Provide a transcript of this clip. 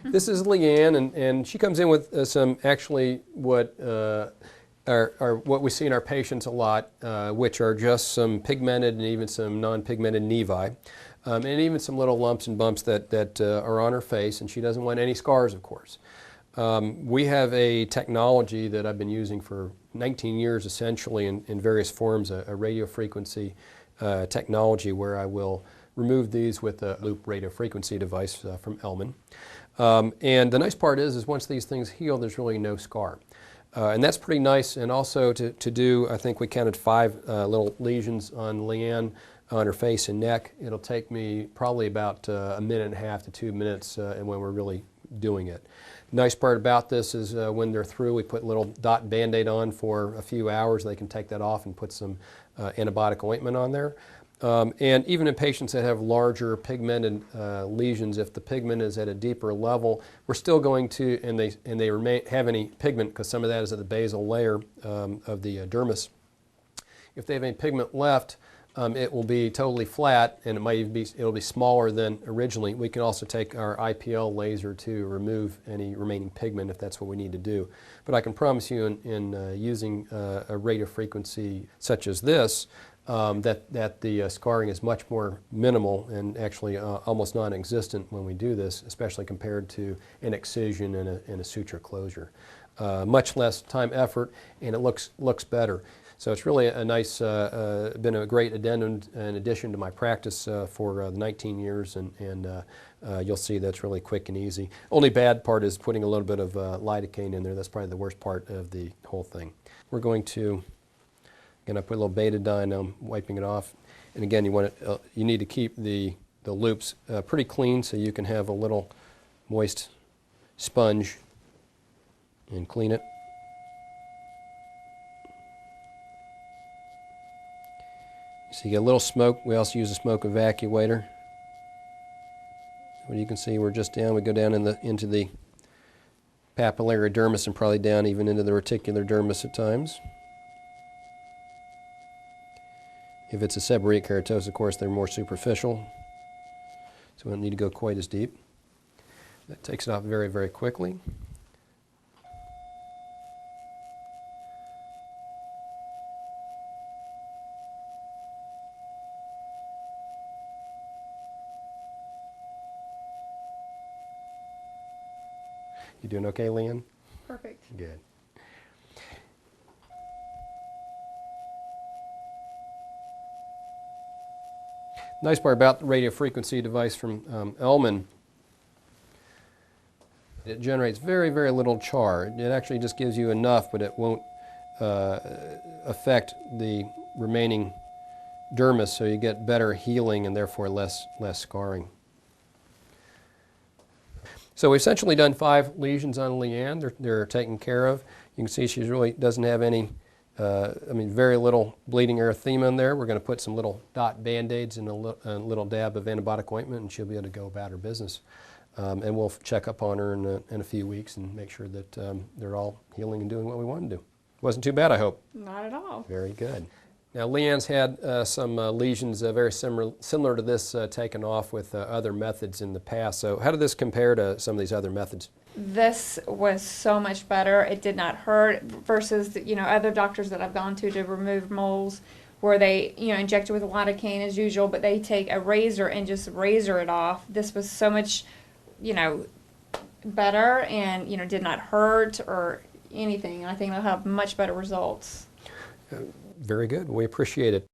This is Leanne, and she comes in with some actually what what we see in our patients a lot, which are just some pigmented and even some non-pigmented nevi, and even some little lumps and bumps that are on her face, and she doesn't want any scars, of course. We have a technology that I've been using for 19 years essentially in various forms, a radiofrequency technology where I will remove these with a loop radiofrequency device from Ellman. And the nice part is once these things heal, there's really no scar. And that's pretty nice. And also to do, I think we counted 5 little lesions on Leanne on her face and neck. It'll take me probably about a minute and a half to 2 minutes and when we're really doing it. Nice part about this is when they're through, we put a little dot Band-Aid on for a few hours. They can take that off and put some antibiotic ointment on there. And even in patients that have larger pigmented lesions, if the pigment is at a deeper level, we're still going to, and they have any pigment, because some of that is at the basal layer of the dermis. If they have any pigment left, it will be totally flat, and it'll be smaller than originally. We can also take our IPL laser to remove any remaining pigment if that's what we need to do. But I can promise you in using a radiofrequency such as this, that the scarring is much more minimal and actually almost non-existent when we do this, especially compared to an excision and a suture closure. Much less time, effort, and it looks better. So it's really a nice, been a great addendum in addition to my practice for 19 years, and you'll see that's really quick and easy. Only bad part is putting a little bit of lidocaine in there. That's probably the worst part of the whole thing. We're going to, again, I put a little betadine, I'm wiping it off. And again, you need to keep the loops pretty clean so you can have a little moist sponge and clean it. So you get a little smoke. We also use a smoke evacuator. Well, you can see we're just down. We go down into the papillary dermis and probably down even into the reticular dermis at times. If it's a seborrheic keratosis, of course, they're more superficial, so we don't need to go quite as deep. That takes it off very, very quickly. You doing okay, Leanne? Perfect. Good. Nice part about the radiofrequency device from Ellman, it generates very, very little char. It actually just gives you enough, but it won't affect the remaining dermis, so you get better healing and therefore less scarring. So we've essentially done 5 lesions on Leanne. They're taken care of. You can see she really doesn't have any, very little bleeding erythema in there. We're going to put some little dot Band-Aids and a little dab of antibiotic ointment, and she'll be able to go about her business. And we'll check up on her in a few weeks and make sure that they're all healing and doing what we want to do. Wasn't too bad, I hope. Not at all. Very good. Now, Leanne's had some lesions very similar to this taken off with other methods in the past. So how did this compare to some of these other methods? This was so much better. It did not hurt versus other doctors that I've gone to remove moles where they inject it with lidocaine as usual, but they take a razor and just razor it off. This was so much better and did not hurt or anything. I think they'll have much better results. Very good. We appreciate it.